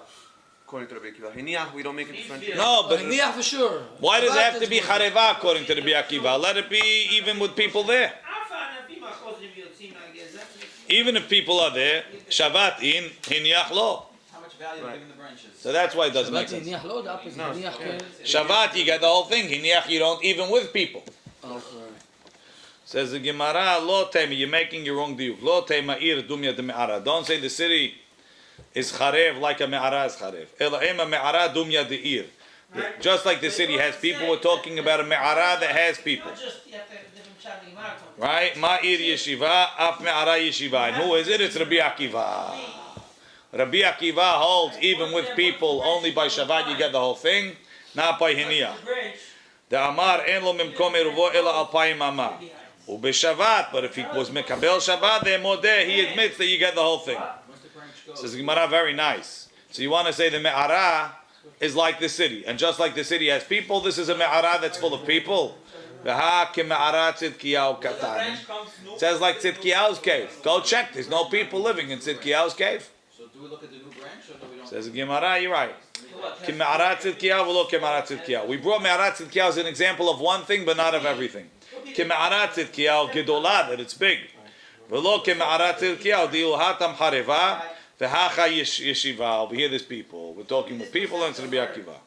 according to Rabbi Akiva. Hiniah, we don't make a difference. No, but Hiniah for sure. why does it have Shabbat to be is good. Hareva according to Rabbi Akiva? Let it be even with people there. Even if people are there, Shabbat in, Hiniach lo. How much value are giving the branches? So that's why it doesn't make Shabbat sense. Hiniah lo, the opposite. No. Hiniah can- Shabbat, you get the whole thing. Hiniach, you don't, even with people. Oh, Says the Gemara, Lo Tema, you're making your wrong diuk. Lo Tema ir dumya de me'ara. Don't say the city is charev like a me'ara is charev. Ela ema me'ara dumya de ir. Just like the city has people, we're talking about a me'ara that has people. Right? Ma'ir yeshiva, af me'ara yeshiva. And who is it? It's Rabbi Akiva. Rabbi Akiva holds even with people, only by Shabbat you get the whole thing, not by Hiniah. The Amar en lo mimkom eruvo ela alpayim amar. Ubeshavat, but if he was mekabel Shabbat, then modeh, he admits that you get the whole thing. Says the Gemara, very nice. So you want to say the me'ara is like the city, and just like the city has people, this is a me'ara that's full of people. V'ha ke'me'ara tzidkiyahu katan. It says like Tzidkiyahu's cave. Go check. There's no people living in Tzidkiyahu's cave. So do we look at the new branch or do we don't? Says the Gemara, you're right. Ke'me'ara tzidkiyahu v'lo ke'me'ara tzidkiyahu. We brought me'ara tzidkiyahu as an example of one thing, but not of everything. Ke'me'ara tzidkiyahu gedolah, that it's big. V'lo ke'me'ara tzidkiyahu di'uhatam hareva v'hacha yeshiva. Over here, there's people. We're talking with people, and it's Rabbi Akiva.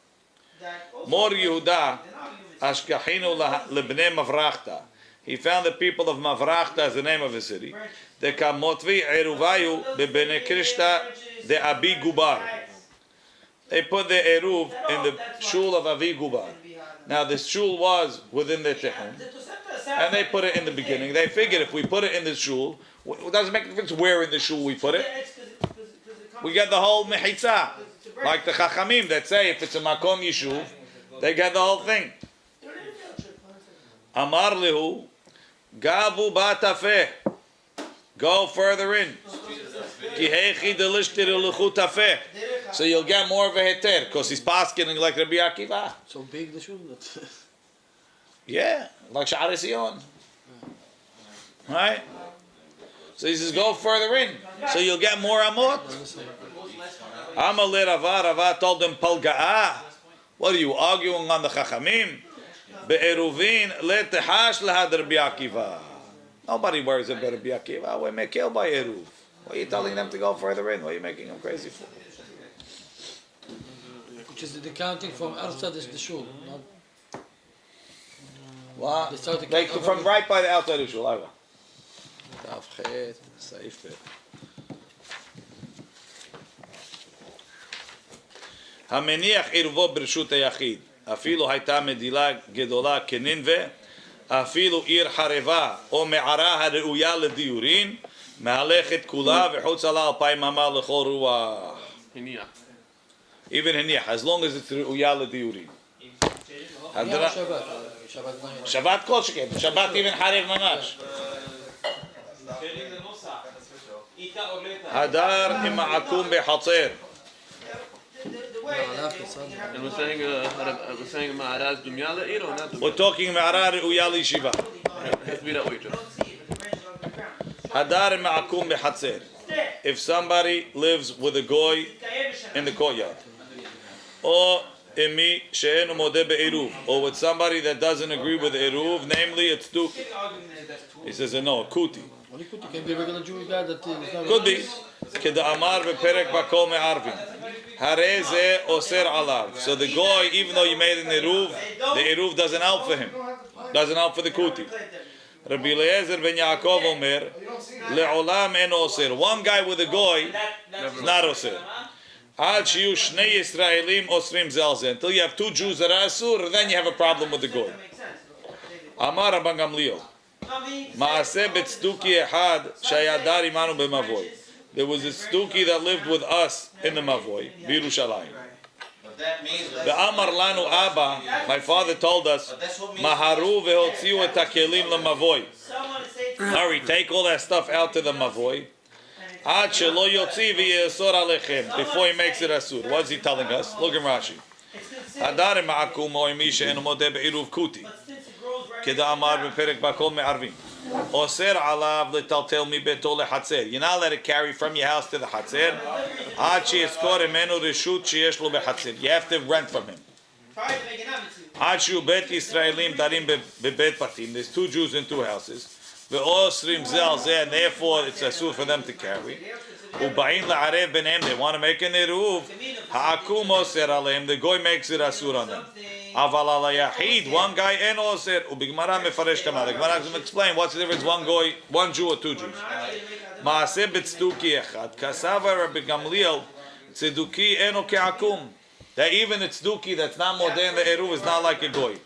Mor Yehuda ashkachinu lebnei Mavrachta. He found the people of Mavrachta as the name of the city. The kamotvi eruvayu bebene Krishta de Abi Gubar. They put the eruv in the shul of Avi Gubar. Now the shul was within the tehum, and they put it in the beginning. They figured if we put it in the shul, it doesn't make a difference where in the shul we put it. We get the whole mechitza, like the chachamim that say if it's a makom yishuv, they get the whole thing. Amar lehu, gavu batafeh. Go further in. So you'll get more of a heter, because he's pasking like Rabbi Akiva. So big the shul. Yeah, like Sha'ar Sion. Right? So he says, go further in, so you'll get more amot. Amalei Rava told him, Palga'ah. What are you arguing on the Chachamim? Be'eruvin le'tehash lahad Rabbi Akiva. Nobody worries about Rabbi Akiva. We're mekil by Eruv. Why are you telling them to go further in? What are you making them crazy for? Which is the counting from outside the shul. Not What? They started Like counting from right by the outside of Shul. Ava. המניח ערבו ברשות היחיד, אפילו הייתה מדילה גדולה כנינווה, אפילו עיר חרבה או מערה הראויה לדיורין, מהלכת כולה וחוץ עלה 2,000 אמה לכל רוח. Hiniah. Even הניח, as long as it's ראויה לדיורין. Shabbat. Shabbat night. שבת כל שכן, שבת even חרב ממש. הדר עם העקום בחצר. And we're saying Ma'araz Dumya Le'ir or not Dumya? We're talking מערה ראויה לישיבה. It has to be that way, Joe. Hadar ma'akum b'hatzer. If somebody lives with a goy in the courtyard, or imi she'enu modeh be'eruv, or with somebody that doesn't agree with eruv, namely it's tu. He says no, kuti. Only could can be a regular Jewish guy that is not. Could be. Keda'amar be'perek bakol me'arvin. Harei zeh oser alav. So the goy, even though you made an eruv, the eruv doesn't help for him. Doesn't help for the kuti. Rabbi Eliezer ben Yaakov Omer, le'olam en oser. One guy with a goy is not oser. Al shiyu shnei Yisraelim osrim zelze. Until you have two Jews that are asur, then you have a problem with the goy. Amar Rabban Gamliel. Maaseh b'tzduki echad shaya dar imanu b'mavoy. There was a tzduki that lived with us in the mavoy, b'Yerushalayim. The Amar Lanu Abba, my father told us, Maharu ve'hotziu et hakelim lemavoy. Hurry, take all that stuff out to the mavoy. Ad shelo yotzi v'yesor alechem. Before he makes it asur. What is he telling us? Look at Rashi. Hadarim ma'akum oy mi she'enu modeh be'iruv kuti. Keda Amar b'perek bakol me'arvim. Oser alav letaltel mi beto lehatzer. You're not allowed to carry from your house to the hatzer. Ad she'eskor emenu reshut sheyesh lo behatzer. You have to rent from him. Ad she'u bet Yisraelim darim bebet patim. There's two Jews in two houses. Ve'osrim zel zeh, and therefore it's asur for them to carry. U'ba'in la'arev b'nehem. They want to make an eruv. Ha'akum oser aleim. The goy makes it asur on them. Aval ala yahid, one guy en oser. U'b'gmara mefaresh tamar. The Gemara doesn't explain what's the difference, one goy, one Jew or two Jews. Maaseh b'tzduki echad. Kasava Rabbi Gamliel, tzduki eno ke'akum. That even a tzduki that's not modern, the eruv is not like a goy.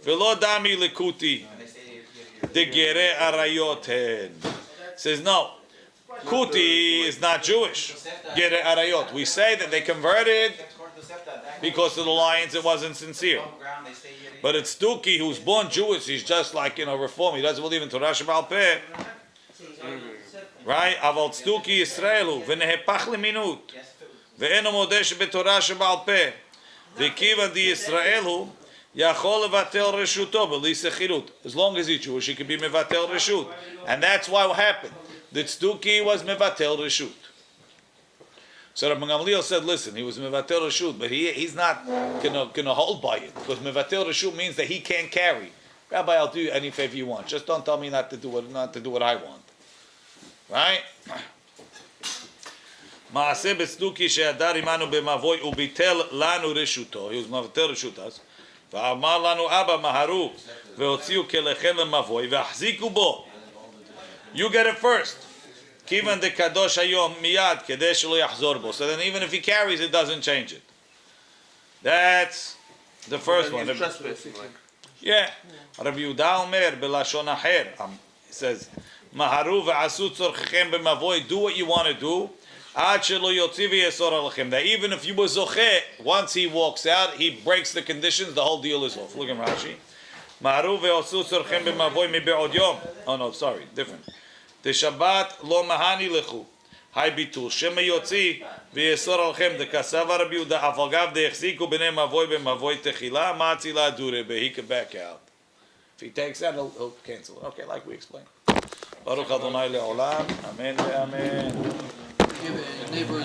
V'lo dami lekuti. The gere arayot hen. Says no. Kuti is not Jewish. Gere arayot. We say that they converted because of the lions. It wasn't sincere. But it's Tzduki who's born Jewish. He's just like reform. He doesn't believe in Torah Sheba'al Peh. Right? Aval Tzduki Yisraelu v'nehepach leminut ve'eno modeh shebetorah Sheba'al Peh v'kivan di Yisraelu. Yachol levatel reshuto b'lisechirut. As long as he's Jewish, he can be mevatel reshut, and that's why what happened. The tzduki was mevatel reshut. So Rabbi Gamliel said, "Listen, he was mevatel reshut, but he's not gonna hold by it because mevatel reshut means that he can't carry. Rabbi, I'll do any favor you want. Just don't tell me not to do what I want, right?" Maaseh b'tzduki she'adar imanu b'mavoy ubitel lanu reshuto. He was mevatel reshutas. ואמר לנו אבא מהרו והוציאו כליכם למבוי והחזיקו בו. You get it first. כיוון דקדוש היום מיד כדי שלא יחזור בו. So then even if he carries it doesn't change it. That's the first one. Yeah. רבי יהודה אומר בלשון אחר. He says מהרו ועשו צורככם במבוי. Do what you want to do. That even if you were zocheh, once he walks out, he breaks the conditions, the whole deal is off. Look at Rashi. Oh no, sorry, different. The Shabbat lo mahani lechu. Hai bitul. Shema yotzi v'yesor alchem. The kasava Rabbi Yehuda afagav de'echziku b'nei mavoy b'mavoy techila matzila dure. But he can back out. If he takes that, he'll cancel it. Okay, like we explained. Baruch Adonai le'olam. Amen ve'amen. Give a neighbor